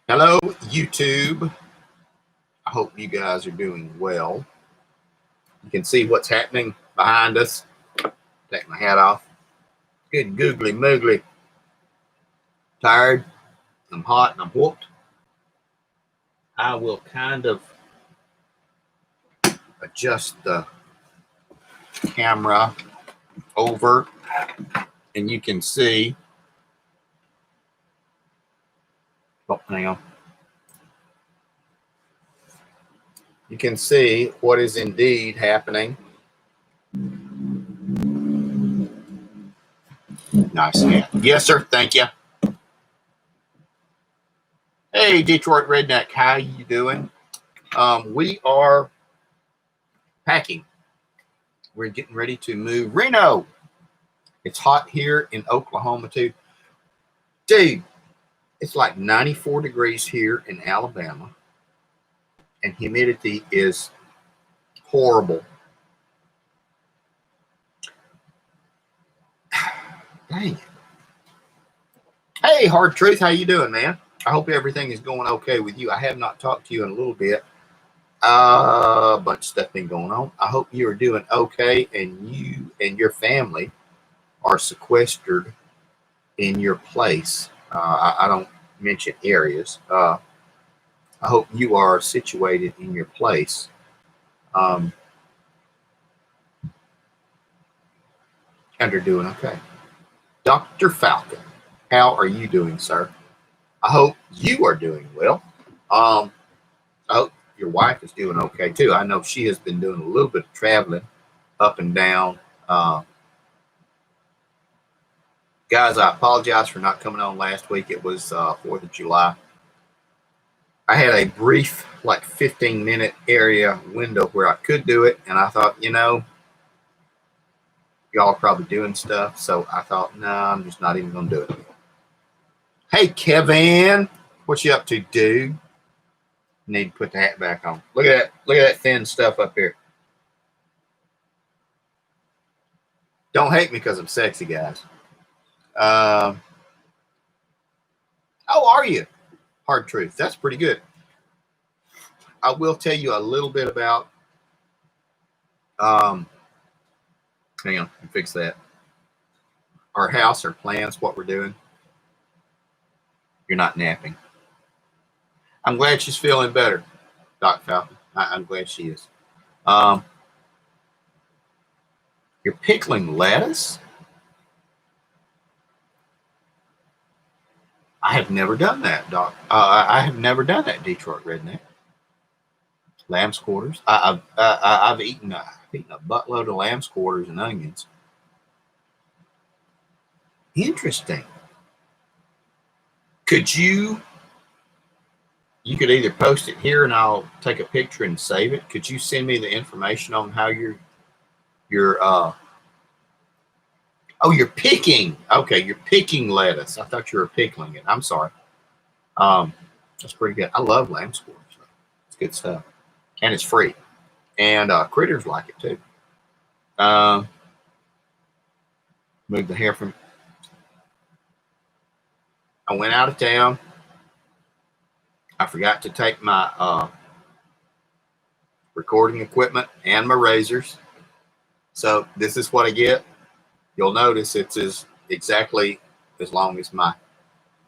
Hello, YouTube. I hope you guys are doing well. You can see what's happening behind us. Take my hat off. Good googly moogly. Tired. I'm hot and I'm whooped. I will kind of adjust the camera over and you can see. Oh, hang on. You can see what is indeed happening. Nice. Yes, sir. Thank you. Hey, Detroit Redneck. How you doing? We are packing. We're getting ready to move. Reno. It's hot here in Oklahoma too. Dude, it's like 94 degrees here in Alabama. And humidity is horrible. Dang it. Hey, Hard Truth, how you doing, man? I hope everything is going okay with you. I have not talked to you in a little bit. A bunch of stuff been going on. I hope you are doing okay and you and your family are sequestered in your place. I don't mention areas. I hope you are situated in your place. And are doing okay. Dr. Falcon, how are you doing, sir? I hope you are doing well. I hope your wife is doing okay too. I know she has been doing a little bit of traveling up and down. Guys, I apologize for not coming on last week. It was 4th of July. I had a brief, like 15-minute area window where I could do it, and I thought, y'all are probably doing stuff, so I thought, no, I'm just not even going to do it. Hey, Kevin, what you up to, dude? Need to put the hat back on. Look at that. Look at that thin stuff up here. Don't hate me because I'm sexy, guys. How are you? Hard Truth. That's pretty good. I will tell you a little bit about. Hang on, fix that. Our house, our plans, what we're doing. You're not napping. I'm glad she's feeling better, Doc Falcon. I'm glad she is. You're pickling lettuce? I have never done that, Doc. I have never done that, Detroit Redneck. Lamb's quarters. I've eaten a buttload of lamb's quarters and onions. Interesting. Could you could either post it here and I'll take a picture and save it. Could you send me the information on how you're picking. Okay, you're picking lettuce. I thought you were pickling it. I'm sorry. That's pretty good. I love lamb's quarters. It's good stuff. And it's free. And critters like it too. Move the hair from. I went out of town. I forgot to take my recording equipment and my razors. So this is what I get. You'll notice it's exactly as long as the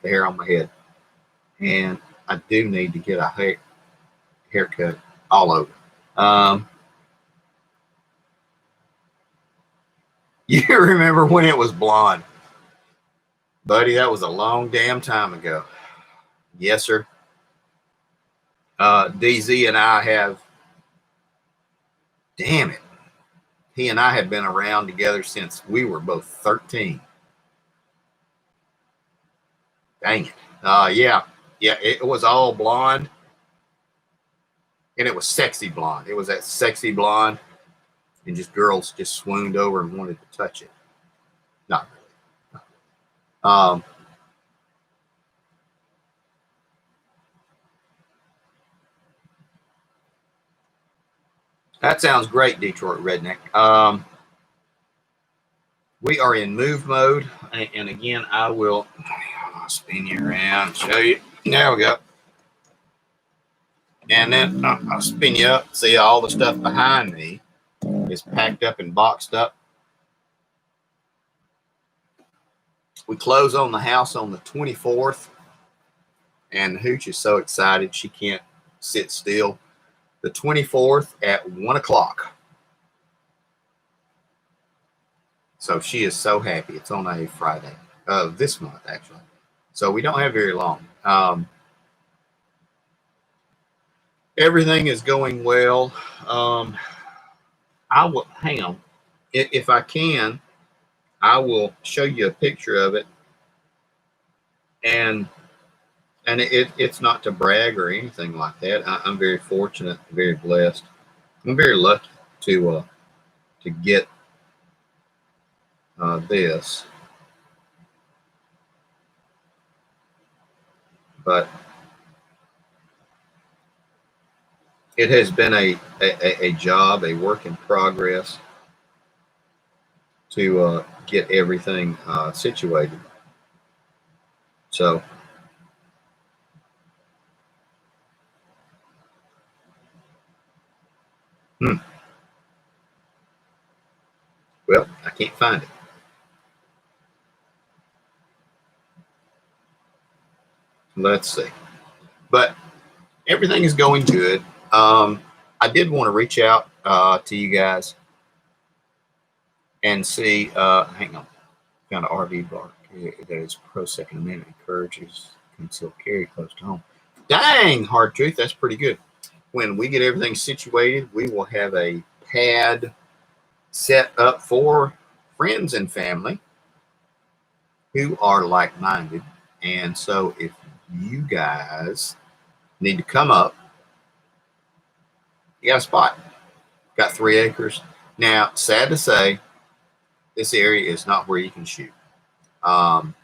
hair on my head. And I do need to get a haircut all over. You remember when it was blonde? Buddy, that was a long damn time ago. Yes, sir. DZ and I have, damn it. He and I have been around together since we were both 13. Dang it. Yeah, it was all blonde. And it was sexy blonde. It was that sexy blonde. And just girls just swooned over and wanted to touch it. Not really. That sounds great, Detroit Redneck. We are in move mode. And again, I will spin you around and show you. There we go. And then I'll spin you up. See, all the stuff behind me is packed up and boxed up. We close on the house on the 24th. And Hooch is so excited she can't sit still. The 24th at 1 o'clock. So she is so happy. It's on a Friday of this month, actually. So we don't have very long. Everything is going well. I will hang on. If I can, I will show you a picture of it. And it's not to brag or anything like that. I'm very fortunate, very blessed. I'm very lucky to get this. But it has been a job, a work in progress to get everything situated. So well, I can't find it. Let's see. But everything is going good. I did want to reach out to you guys and see. Hang on. Found an RV bar that is pro Second Amendment, encourages concealed carry close to home. Dang, hard truth. That's pretty good. When we get everything situated, we will have a pad set up for friends and family who are like-minded. And so if you guys need to come up, you got a spot. Got 3 acres. Now, sad to say, this area is not where you can shoot. I'll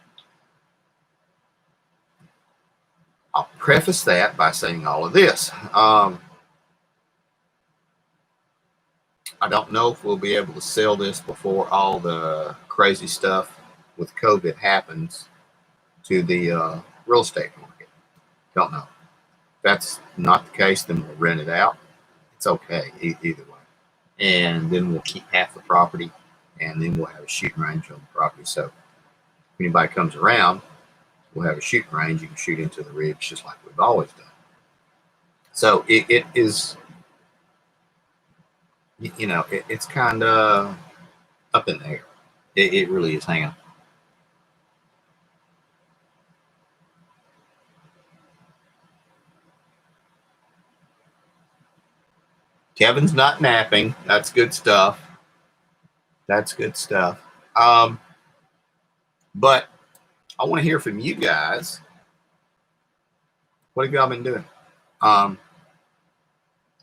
preface that by saying all of this. I don't know if we'll be able to sell this before all the crazy stuff with COVID happens to the real estate market. Don't know. If that's not the case, then we'll rent it out. It's okay either way. And then we'll keep half the property, and then we'll have a shooting range on the property. So if anybody comes around, we'll have a shooting range. You can shoot into the ridge just like we've always done. So it is, you know, it's kind of up in the air. It really is. Hang on. Kevin's not napping. That's good stuff. That's good stuff. But I want to hear from you guys. What have y'all been doing? I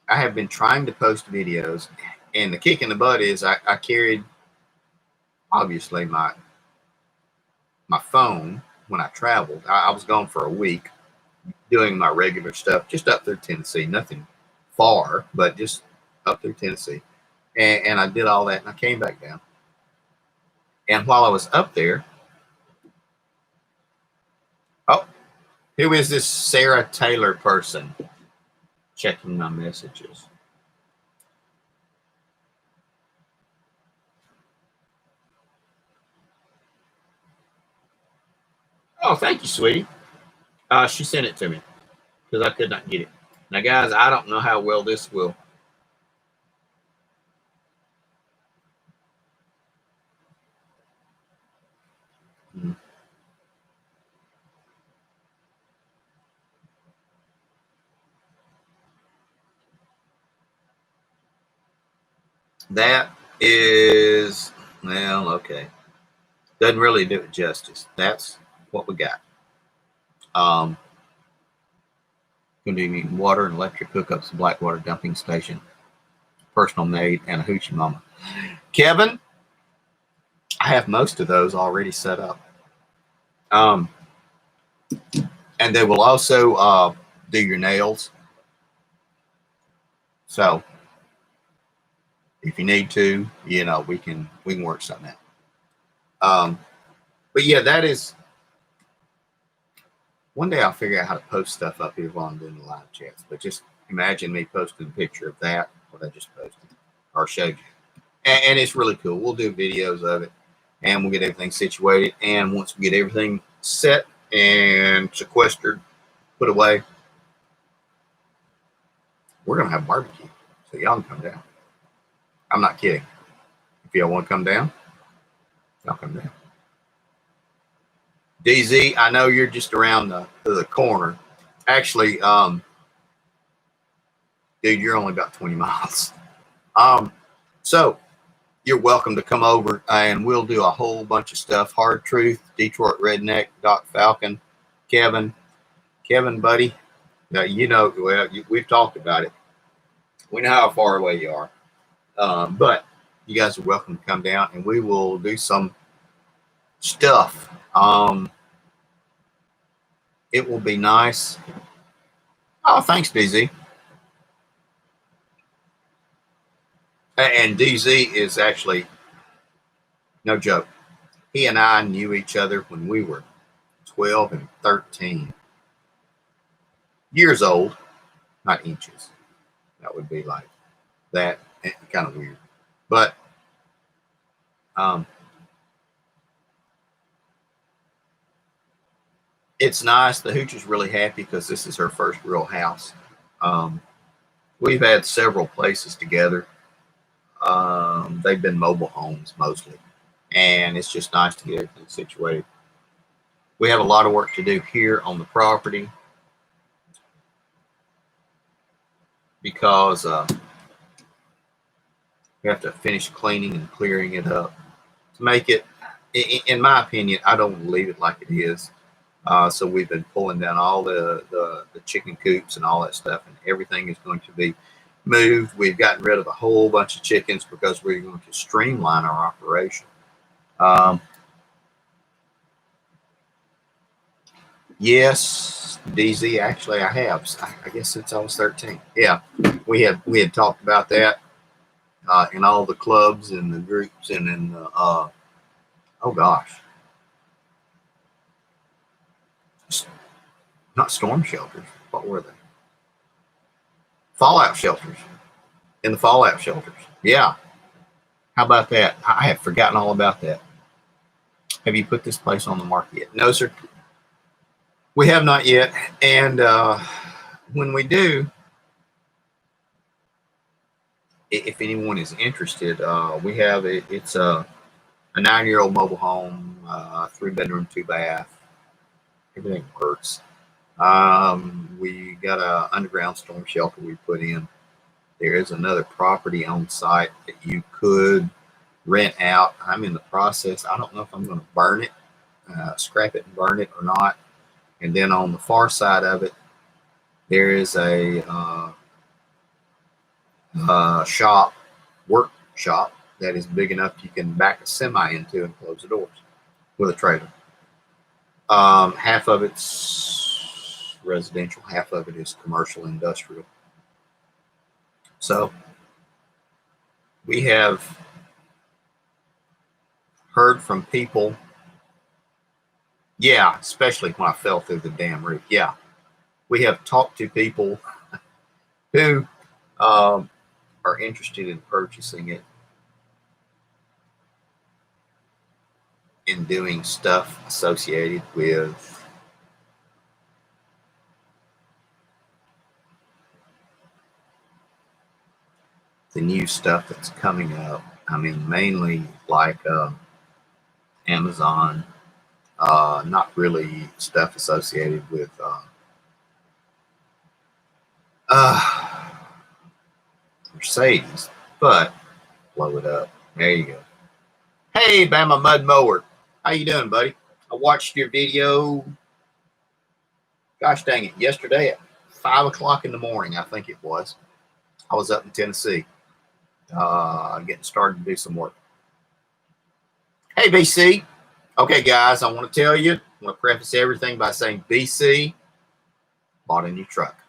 have been trying to post videos, and the kick in the butt is I carried, obviously, my phone when I traveled. I was gone for a week doing my regular stuff, just up through Tennessee. Nothing far, but just up through Tennessee. And I did all that, and I came back down. And while I was up there, oh, who is this Sarah Taylor person checking my messages? Oh, thank you, sweetie. She sent it to me because I could not get it. Now, guys, I don't know how well this will. That is, well, okay. Doesn't really do it justice. That's what we got. Going to be water and electric hookups, Blackwater dumping station, personal maid, and a hoochie mama. Kevin, I have most of those already set up. And they will also do your nails. So if you need to, you know, we can work something out. But yeah, that is. One day I'll figure out how to post stuff up here while I'm doing the live chats. But just imagine me posting a picture of that, what I just posted or showed you. And it's really cool. We'll do videos of it, and we'll get everything situated. And once we get everything set and sequestered, put away, we're going to have barbecue. So y'all can come down. I'm not kidding. If y'all want to come down, y'all come down. DZ, I know you're just around the corner. Actually, dude, you're only about 20 miles. So you're welcome to come over, and we'll do a whole bunch of stuff. Hard Truth, Detroit Redneck, Doc Falcon, Kevin, buddy. You know, well, we've talked about it. We know how far away you are. But you guys are welcome to come down, and we will do some stuff. It will be nice. Oh, thanks, DZ. And DZ is actually, no joke, he and I knew each other when we were 12 and 13 years old, not inches. That would be like that, kind of weird. But it's nice. The hooch is really happy because this is her first real house. We've had several places together. They've been mobile homes mostly, and it's just nice to get everything situated. We have a lot of work to do here on the property because we have to finish cleaning and clearing it up to make it, in my opinion, I don't leave it like it is. So we've been pulling down all the chicken coops and all that stuff, and everything is going to be moved. We've gotten rid of a whole bunch of chickens because we're going to streamline our operation. Yes, DZ, actually I have. I guess since I was 13. Yeah, we had talked about that in all the clubs and the groups and in the, oh gosh. Not storm shelters. What were they? Fallout shelters. In the fallout shelters. Yeah. How about that? I have forgotten all about that. Have you put this place on the market yet? No, sir. We have not yet. And when we do, if anyone is interested, we have it. It's a 9-year-old mobile home, 3-bedroom, 2-bath. Everything works. We got a underground storm shelter we put in. There is another property on site that you could rent out. I'm in the process. I don't know if I'm going to burn it, scrap it and burn it or not. And then on the far side of it, there is a workshop that is big enough you can back a semi into and close the doors with a trailer. Half of it's residential, half of it is commercial industrial. So we have heard from people. Yeah, especially when I fell through the damn roof. Yeah, we have talked to people who are interested in purchasing it and doing stuff associated with the new stuff that's coming up. I mean, mainly like Amazon, not really stuff associated with Mercedes, but blow it up. There you go. Hey, Bama Mud Mower. How you doing, buddy? I watched your video, gosh dang it, yesterday at 5 o'clock in the morning, I think it was. I was up in Tennessee getting started to do some work. Hey, BC. Okay, guys, I want to tell you, I want to preface everything by saying BC bought a new truck.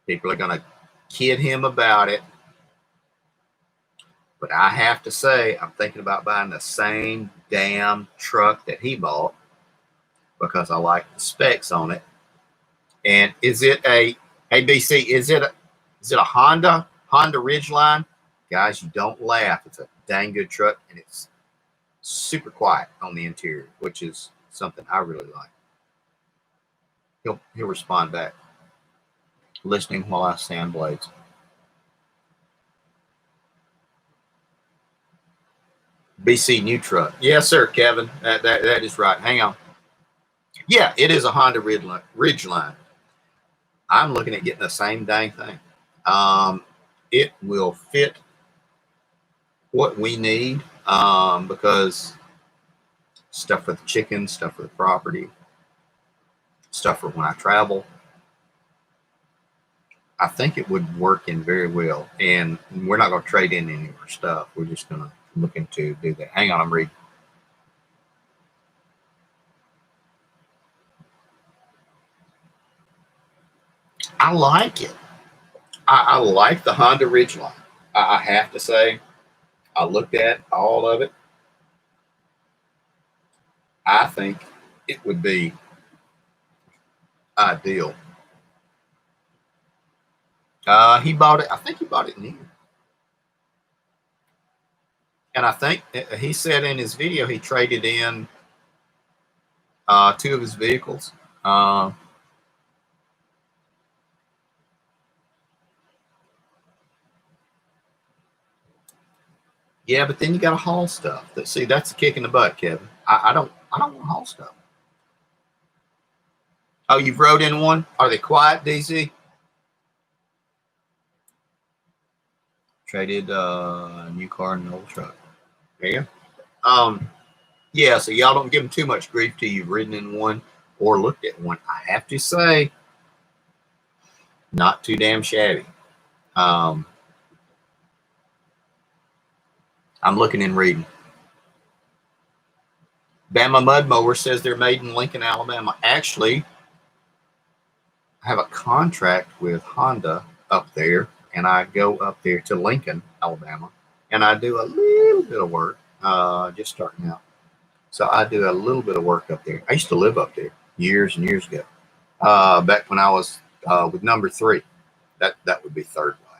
People are going to kid him about it. But I have to say, I'm thinking about buying the same damn truck that he bought because I like the specs on it. And is it a, hey BC, is it a Honda Ridgeline? Guys, you don't laugh. It's a dang good truck, and it's super quiet on the interior, which is something I really like. He'll respond back, listening while I sand blades. BC new truck. Yes, sir, Kevin. That is right. Hang on. Yeah, it is a Honda Ridgeline. I'm looking at getting the same dang thing. It will fit what we need because stuff for the chickens, stuff for the property, stuff for when I travel. I think it would work in very well. And we're not going to trade in any of our stuff. We're just going to look into do that. Hang on, I'm reading. I like it. I like the Honda Ridgeline. I have to say, I looked at all of it. I think it would be ideal. He bought it. I think he bought it new. And I think he said in his video he traded in 2 of his vehicles. Yeah, but then you got to haul stuff. See, that's a kick in the butt, Kevin. I don't want to haul stuff. Oh, you've rode in one? Are they quiet, DC? Traded a new car and an old truck. There you go. Yeah, so y'all don't give them too much grief till you've ridden in one or looked at one. I have to say, not too damn shabby. I'm looking and reading. Bama Mud Mower says they're made in Lincoln, Alabama. Actually, I have a contract with Honda up there, and I go up there to Lincoln, Alabama, and I do a little bit of work, just starting out. So I do a little bit of work up there. I used to live up there years and years ago, back when I was with number 3. That would be Third Wife.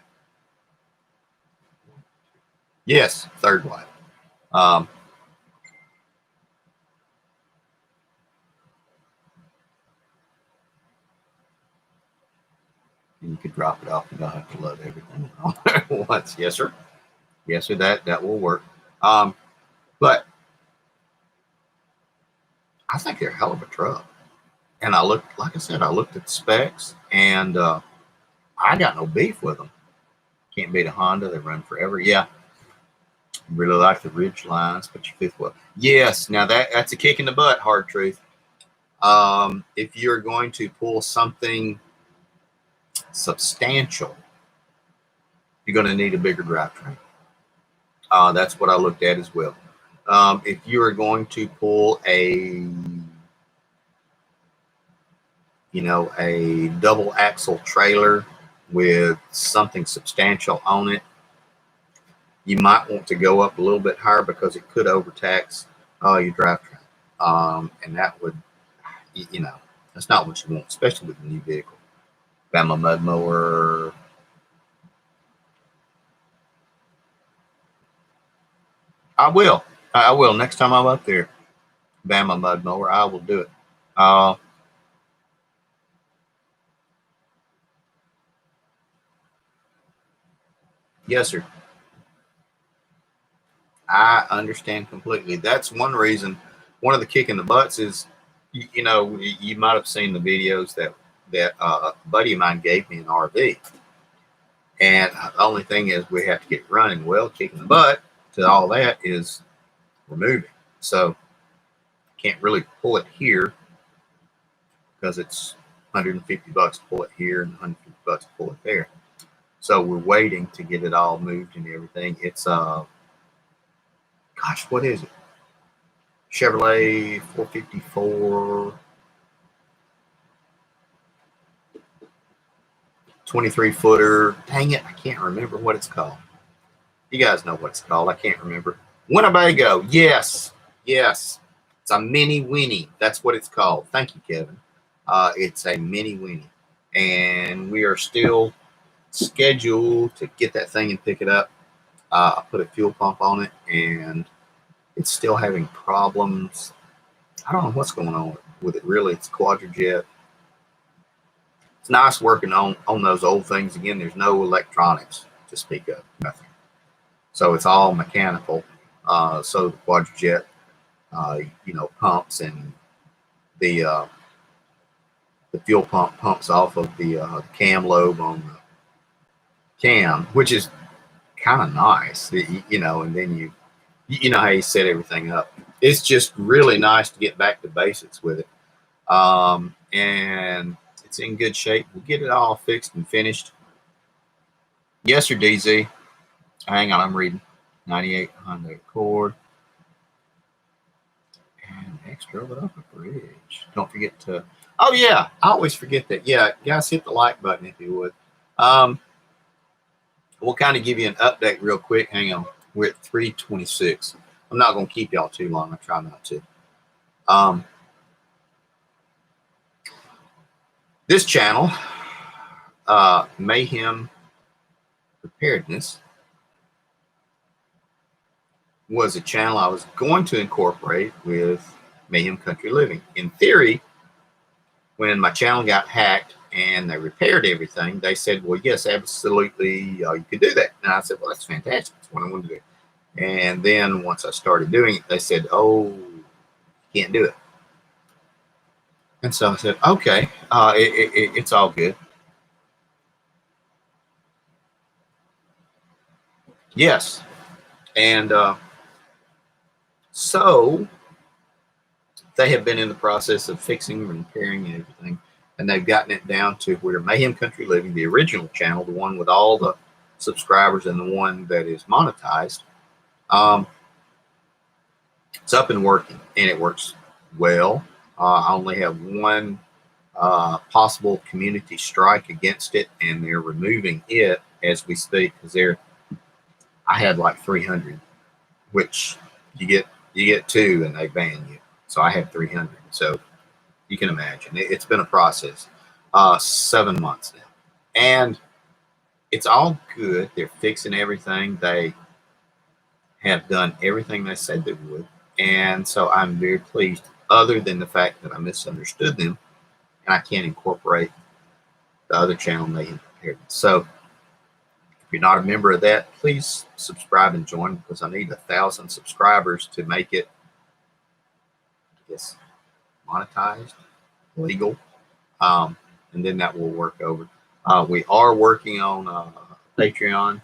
Yes, Third Wife. And you could drop it off and not have to load everything all at once. Yes, sir. Yes, sir. That will work. But I think they're a hell of a truck. And I looked, like I said, I looked at the specs, and I got no beef with them. Can't beat a Honda. They run forever. Yeah. Really like the ridge lines, but your fifth wheel. Yes. Now that's a kick in the butt, hard truth. If you're going to pull something substantial, you're going to need a bigger drivetrain. That's what I looked at as well. If you are going to pull a double axle trailer with something substantial on it, you might want to go up a little bit higher because it could overtax your drivetrain. And that would, that's not what you want, especially with a new vehicle. Bama Mud Mower. I will. Next time I'm up there, Bama Mud Mower, I will do it. Yes, sir. I understand completely. That's one reason. One of the kick in the butts is, you might have seen the videos that a buddy of mine gave me an RV. And the only thing is we have to get running. Well, kicking the butt to all that is removing. So can't really pull it here because it's $150 to pull it here and $150 to pull it there. So we're waiting to get it all moved and everything. It's gosh, what is it? Chevrolet 454 23-footer. Dang it, I can't remember what it's called. You guys know what it's called. I can't remember. Winnebago. Yes. It's a mini Winnie. That's what it's called. Thank you, Kevin. It's a mini Winnie. and we are still scheduled to get that thing and pick it up. I put a fuel pump on it, and it's still having problems. I don't know what's going on with it, really. It's Quadrajet. It's nice working on those old things. Again, there's no electronics to speak of, nothing. So it's all mechanical. So the Quadrajet, pumps, and the fuel pump pumps off of the cam lobe on the cam, which is kind of nice, and then you know how you set everything up. It's just really nice to get back to basics with it. And it's in good shape. We'll get it all fixed and finished. Yes, sir, DZ. Hang on, I'm reading. 98 Hyundai Accord. And extra over up a bridge. Don't forget to... Oh, yeah. I always forget that. Yeah, guys, hit the like button if you would. We'll kind of give you an update real quick. Hang on. We're at 3:26. I'm not going to keep y'all too long. I try not to. This channel, Mayhem Preparedness, was a channel I was going to incorporate with Mayhem Country Living. In theory, when my channel got hacked and they repaired everything, they said, well, yes, absolutely, you could do that. And I said, well, that's fantastic. That's what I want to do. And then once I started doing it, they said, oh, you can't do it. And so I said, okay, it's all good. Yes. And so they have been in the process of fixing and repairing and everything. And they've gotten it down to where Mayhem Country Living, the original channel, the one with all the subscribers and the one that is monetized, it's up and working, and it works well. I only have one possible community strike against it, and they're removing it as we speak, because I had like 300, which you get 2 and they ban you. So I have 300. So you can imagine it's been a process. 7 months now, and it's all good. They're fixing everything. They have done everything they said they would, and so I'm very pleased. Other than the fact that I misunderstood them, and I can't incorporate the other channel they prepared. So if you're not a member of that, please subscribe and join, because I need 1,000 subscribers to make it, I guess, monetized, legal, and then that will work over. We are working on Patreon.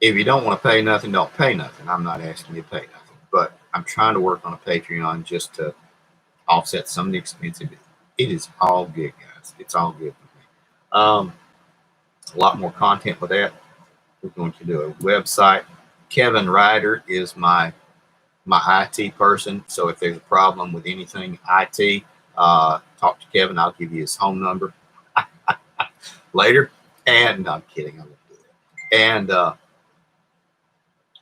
If you don't want to pay nothing, don't pay nothing. I'm not asking you to pay nothing, but I'm trying to work on a Patreon just to offset some of the expenses. It is all good, guys. It's all good with me. A lot more content with that. We're going to do a website. Kevin Ryder is my IT person. So if there's a problem with anything IT, talk to Kevin. I'll give you his home number later. And no, I'm kidding. I won't do that. And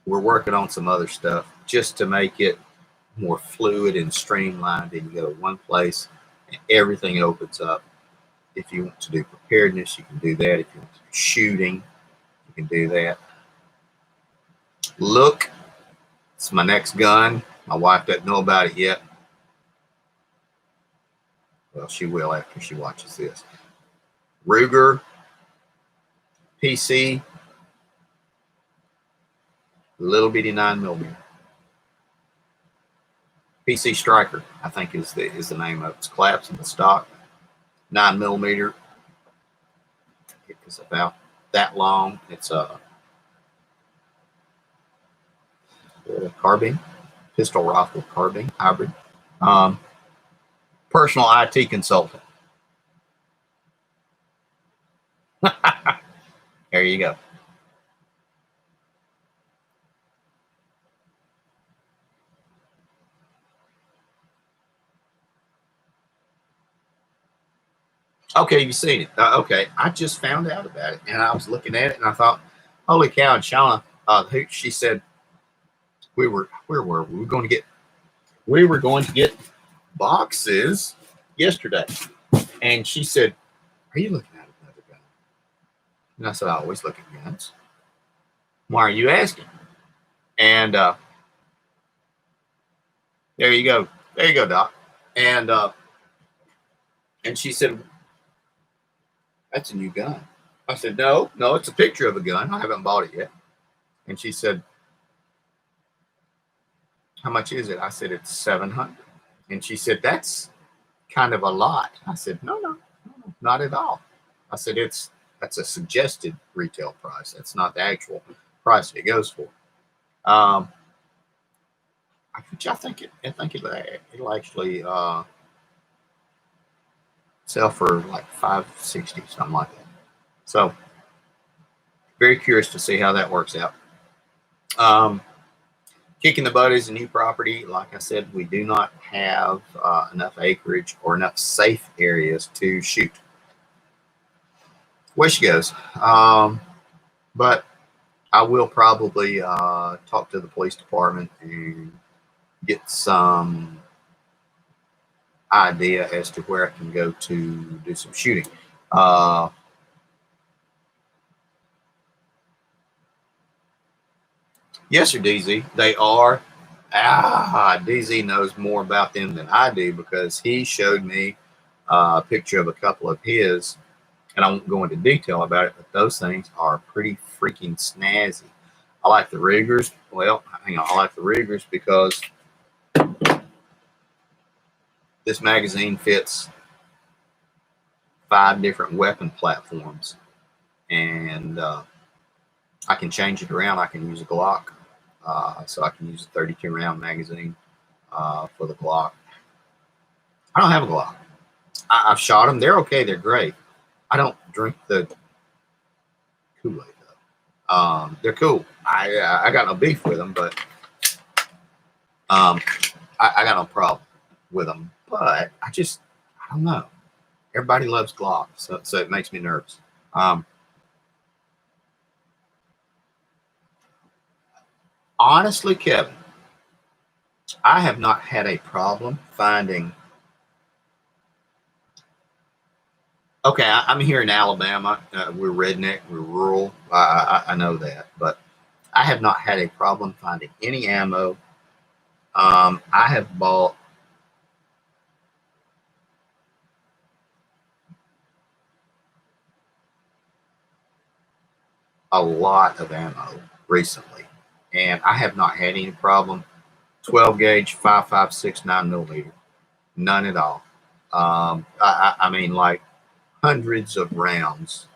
we're working on some other stuff just to make it more fluid and streamlined, and you go to one place and everything opens up. If you want to do preparedness, you can do that. If you want to do shooting, you can do that. Look, it's my next gun. My wife doesn't know about it yet. Well, she will after she watches this. Ruger PC, little bitty 9mm. PC Striker, I think is the name of it. It's collapsing the stock. 9mm. It is about that long. It's a carbine, pistol rifle carbine hybrid. Personal IT consultant. There you go. Okay, you've seen it. Okay, I just found out about it, and I was looking at it, and I thought, holy cow! And Shauna, she said, where were we? We were going to get boxes yesterday. And she said, "Are you looking at another gun?" And I said, "I always look at guns. Why are you asking?" And there you go. There you go, Doc. And she said, "That's a new gun." I said, "No, it's a picture of a gun. I haven't bought it yet." And she said, "How much is it?" I said, "It's $700." And she said, "That's kind of a lot." I said, No, not at all. I said, that's a suggested retail price. That's not the actual price it goes for. Which I think it'll actually sell for like $560, something like that. So very curious to see how that works out. Kicking the Butt is a new property. Like I said, we do not have enough acreage or enough safe areas to shoot. Way she goes. But I will probably talk to the police department and get some idea as to where I can go to do some shooting. Yes, sir, DZ. They are. DZ knows more about them than I do because he showed me a picture of a couple of his, and I won't go into detail about it, but those things are pretty freaking snazzy. I like the Ruegers. Well, hang on. I like the Ruegers because this magazine fits 5 different weapon platforms, and I can change it around. I can use a Glock, so I can use a 32 round magazine for the Glock. I don't have a Glock. I've shot them. They're okay. They're great. I don't drink the Kool-Aid though. They're cool. I got no beef with them, but I got no problem with them. But I don't know. Everybody loves Glock, so it makes me nervous. Honestly, Kevin, I have not had a problem finding. Okay, I'm here in Alabama. We're redneck, we're rural. I know that, but I have not had a problem finding any ammo. I have bought a lot of ammo recently, and I have not had any problem. 12 gauge, 5.56, 9mm, none at all. I mean, like hundreds of rounds.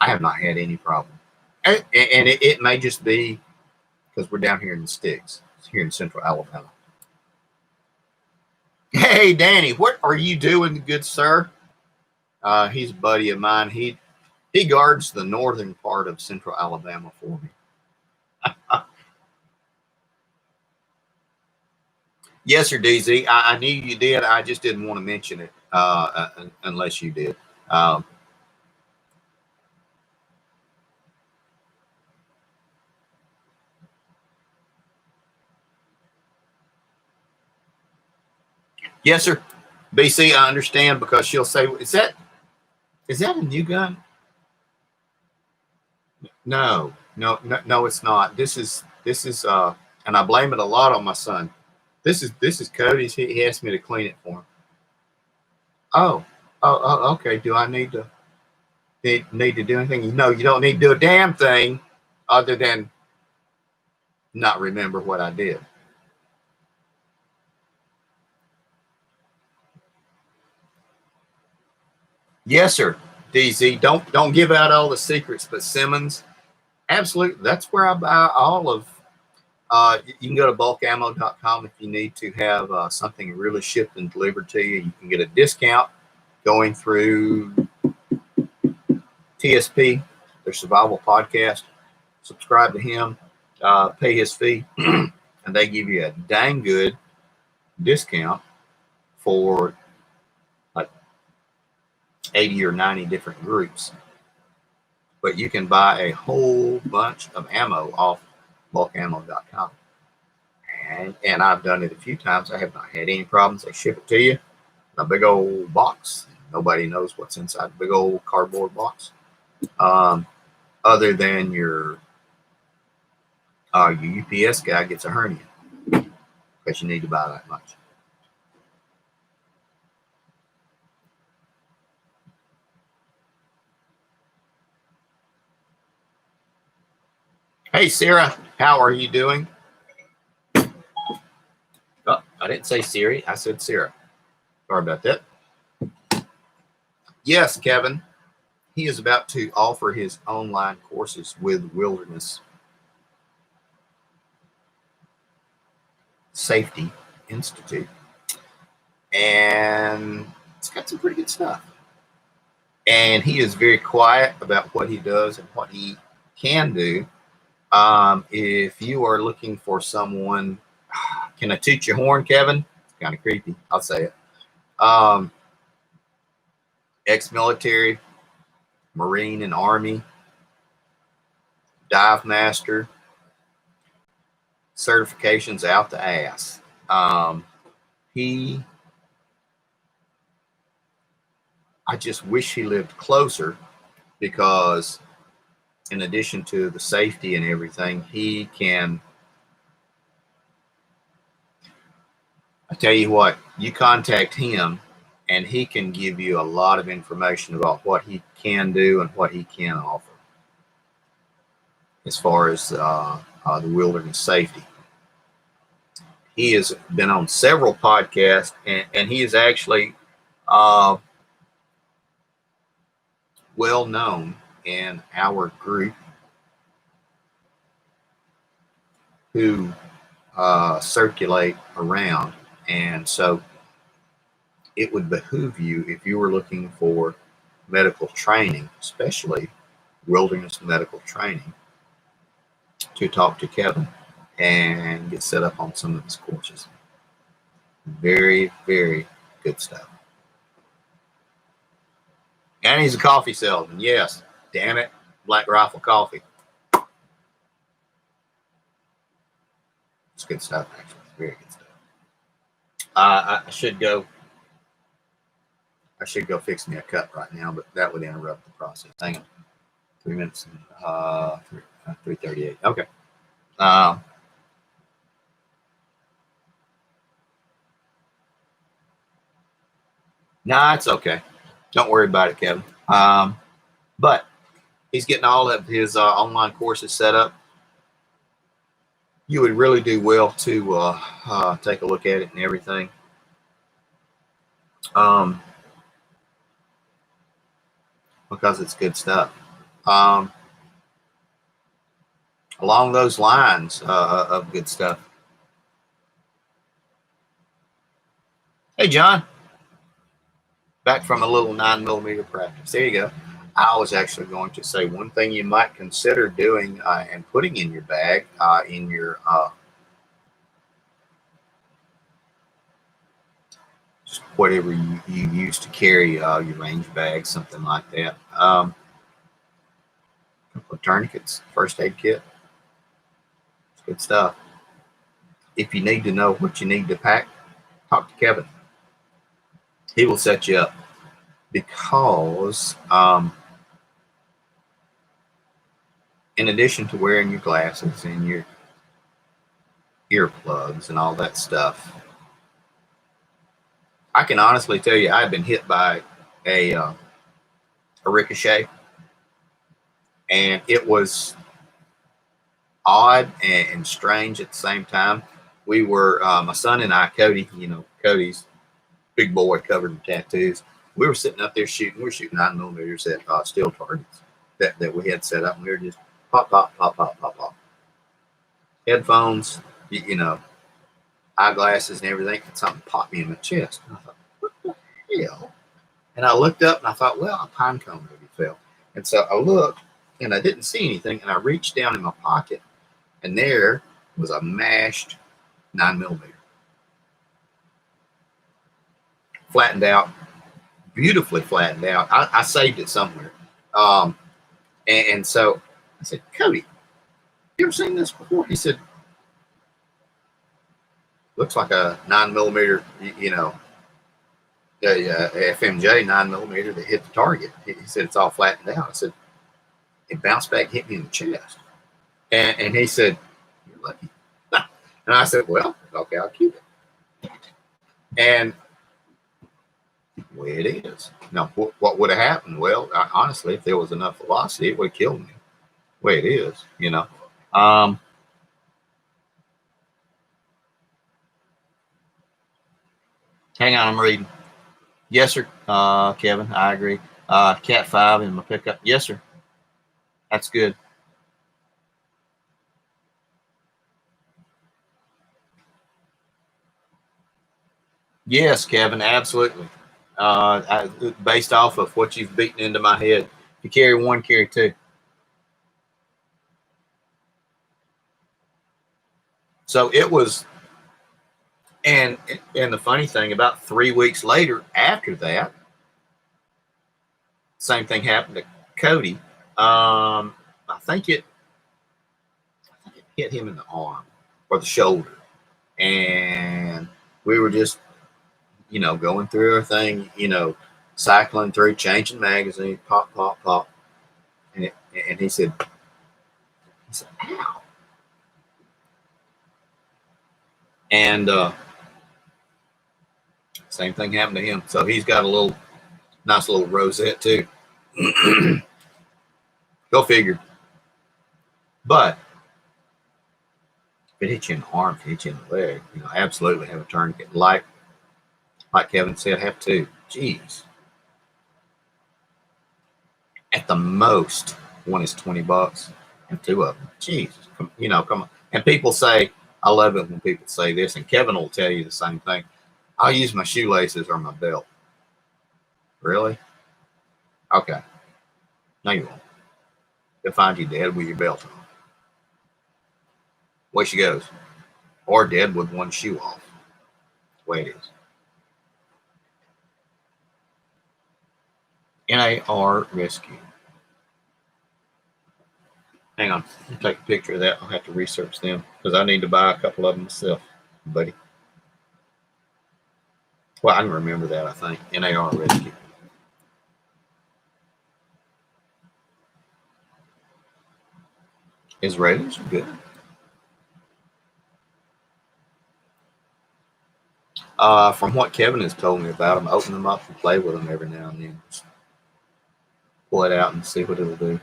I have not had any problem, and it may just be because we're down here in the sticks, here in Central Alabama. Hey, Danny, what are you doing, good sir? He's a buddy of mine. He guards the northern part of Central Alabama for me. Yes, sir, DZ. I knew you did. I just didn't want to mention it unless you did. Yes, sir. BC, I understand because she'll say, "Is that a new gun?" No, it's not. This is and I blame it a lot on my son. This is Cody's. He asked me to clean it for him. Oh, okay. Do I need to do anything? No, you don't need to do a damn thing other than not remember what I did. Yes, sir. DZ, don't give out all the secrets, but Simmons, absolutely. That's where I buy all of. You can go to bulkammo.com if you need to have something really shipped and delivered to you. You can get a discount going through TSP, their survival podcast. Subscribe to him, pay his fee, and they give you a dang good discount for like 80 or 90 different groups. But you can buy a whole bunch of ammo off bulkammo.com. And I've done it a few times. I have not had any problems. They ship it to you in a big old box. Nobody knows what's inside the big old cardboard box, other than your UPS guy gets a hernia because you need to buy that much. Hey, Sarah, how are you doing? Oh, I didn't say Siri. I said Sarah. Sorry about that. Yes, Kevin. He is about to offer his online courses with Wilderness Safety Institute. And it's got some pretty good stuff. And he is very quiet about what he does and what he can do. If you are looking for someone, can I toot your horn, Kevin? It's kind of creepy. I'll say it. Ex-military, Marine and Army, dive master, certifications out the ass. I just wish he lived closer, because in addition to the safety and everything, he can, I tell you what, you contact him and he can give you a lot of information about what he can do and what he can offer as far as the wilderness safety. He has been on several podcasts, and he is actually well known in our group who circulate around. And so it would behoove you, if you were looking for medical training, especially wilderness medical training, to talk to Kevin and get set up on some of his courses. Very, very good stuff. And he's a coffee salesman. Yes, damn it, Black Rifle Coffee. It's good stuff, actually. It's very good stuff. I should go fix me a cup right now, but that would interrupt the process. Hang on. 3 minutes and 3:38. Okay. Nah, it's okay. Don't worry about it, Kevin. But he's getting all of his online courses set up. You would really do well to take a look at it and everything. Because it's good stuff. Along those lines of good stuff. Hey, John. Back from a little 9mm practice. There you go. I was actually going to say one thing you might consider doing and putting in your bag, in your just whatever you use to carry your range bag, something like that. A couple of tourniquets, first aid kit. It's good stuff. If you need to know what you need to pack, talk to Kevin. He will set you up, because in addition to wearing your glasses and your earplugs and all that stuff, I can honestly tell you I've been hit by a ricochet, and it was odd and strange at the same time. We were, my son and I, Cody, Cody's big boy covered in tattoos. We were sitting up there shooting. We were shooting 9mm at steel targets that we had set up. And we were just pop, pop, pop, pop, pop, pop. Headphones, eyeglasses and everything. And something popped me in my chest. And I thought, what the hell? And I looked up and I thought, well, a pine cone maybe fell. And so I looked and I didn't see anything. And I reached down in my pocket, and there was a mashed 9mm. Flattened out, beautifully flattened out. I saved it somewhere. And so I said, Cody, you ever seen this before? He said, looks like a 9mm, FMJ 9mm that hit the target. He said it's all flattened out. I said it bounced back, hit me in the chest, and he said you're lucky. And I said, well, okay, I'll keep it. And the way it is. Now, what would have happened? Well, honestly, if there was enough velocity, it would have killed me. The way it is, you know. Hang on, I'm reading. Yes, sir, Kevin, I agree. Cat 5 in my pickup. Yes, sir. That's good. Yes, Kevin, absolutely. Based off of what you've beaten into my head. If you carry one, carry two. So it was, and the funny thing, about 3 weeks later after that, same thing happened to Cody. I think it hit him in the arm or the shoulder, and we were just, you know, going through everything, you know, cycling through, changing magazines, pop, pop, pop, and he said, ow. And same thing happened to him. So he's got a nice little rosette too. Go figure. But if it hits you in the arm, if it hits you in the leg, you know, absolutely have a tourniquet. Like Kevin said, have two. Jeez. At the most, one is $20, and two of them. Jeez, you know, come on. And people say, I love it when people say this, and Kevin will tell you the same thing. I'll use my shoelaces or my belt. Really? Okay. No, you won't. They'll find you dead with your belt on. Away she goes. Or dead with one shoe off. That's the way it is. NAR Rescue. Hang on. I'll take a picture of that. I'll have to research them because I need to buy a couple of them myself, buddy. Well, I can remember that, I think. NAR Rescue. Israelis are good. From what Kevin has told me about them, open them up and play with them every now and then. Just pull it out and see what it'll do.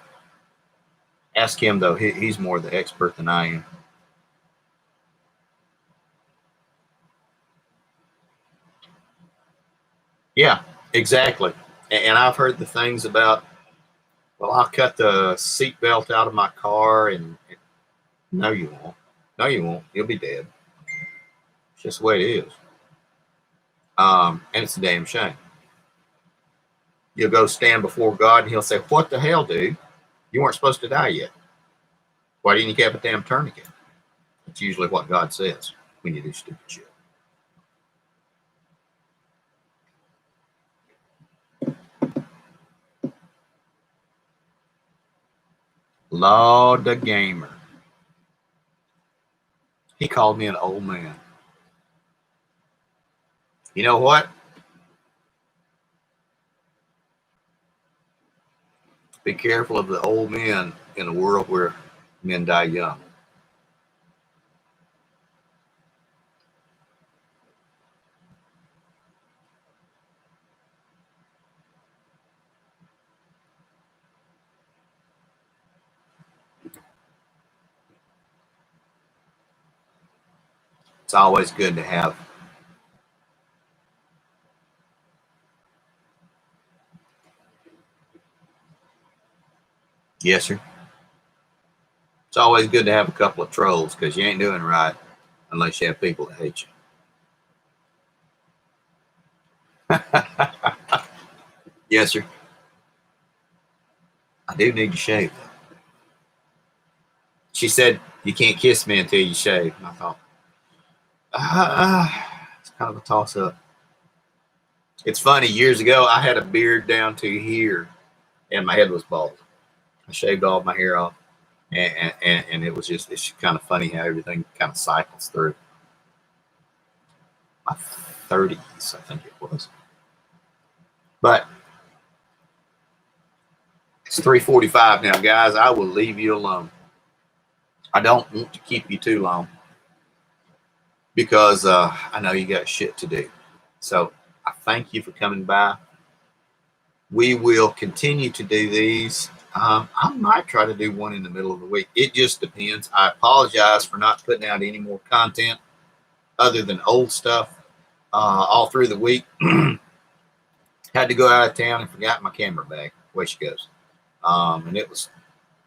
Ask him, though. He's more the expert than I am. Yeah, exactly. And I've heard the things about, well, I'll cut the seatbelt out of my car, and no, you won't. No, you won't. You'll be dead. It's just the way it is. And it's a damn shame. You'll go stand before God, and He'll say, "What the hell, dude? You weren't supposed to die yet. Why didn't you have a damn tourniquet?" That's usually what God says when you do stupid shit. Lord the gamer. He called me an old man. You know what? Be careful of the old men in a world where men die young. It's always good to have yes, sir. It's always good to have a couple of trolls because you ain't doing right unless you have people that hate you. Yes, sir. I do need to shave. She said, you can't kiss me until you shave. And I thought, it's kind of a toss up. It's funny, years ago, I had a beard down to here and my head was bald. I shaved all my hair off. And it was just, it's kind of funny how everything kind of cycles through. My 30s, I think it was. But it's 3:45 now, guys. I will leave you alone. I don't want to keep you too long because I know you got shit to do. So I thank you for coming by. We will continue to do these. I might try to do one in the middle of the week. It just depends. I apologize for not putting out any more content other than old stuff all through the week. Had to go out of town and forgot my camera bag. Where she goes. And it was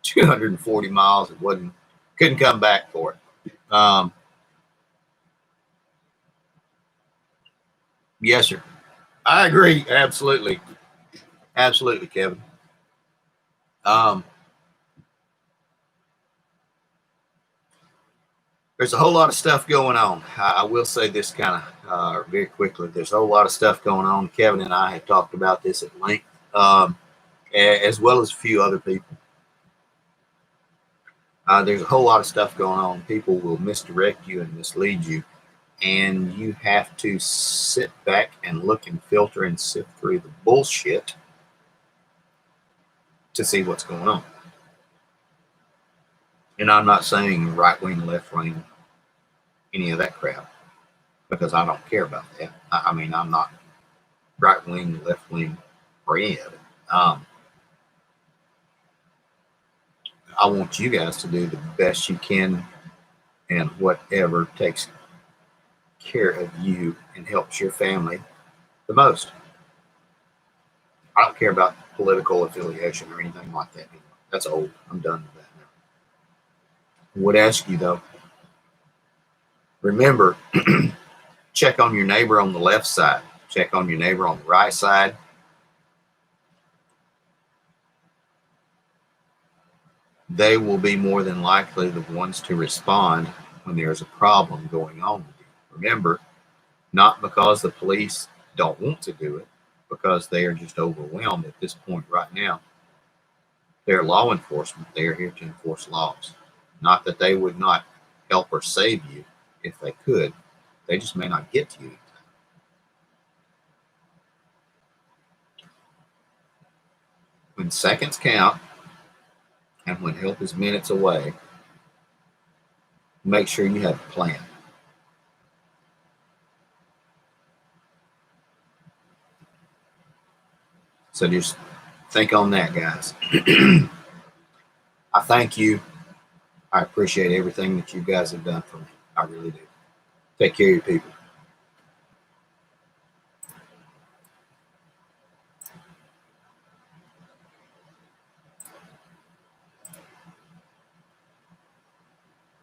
240 miles. It couldn't come back for it. Yes, sir. I agree. Absolutely. Absolutely, Kevin. There's a whole lot of stuff going on. I will say this kind of very quickly. There's a whole lot of stuff going on. Kevin and I have talked about this at length, as well as a few other people. There's a whole lot of stuff going on. People will misdirect you and mislead you, and you have to sit back and look and filter and sift through the bullshit to see what's going on. And I'm not saying right wing, left wing, any of that crap, because I don't care about that. I mean, I'm not right wing, left wing, or any of it. I want you guys to do the best you can and whatever takes care of you and helps your family the most. I don't care about political affiliation or anything like that anymore. That's old. I'm done with that now. I would ask you though, remember, check on your neighbor on the left side. Check on your neighbor on the right side. They will be more than likely the ones to respond when there's a problem going on with you. Remember, not because the police don't want to do it, because they are just overwhelmed at this point right now. They're law enforcement. They are here to enforce laws. Not that they would not help or save you if they could. They just may not get to you. When seconds count and when help is minutes away, make sure you have a plan. So just think on that, guys. I thank you. I appreciate everything that you guys have done for me. I really do. Take care of your people.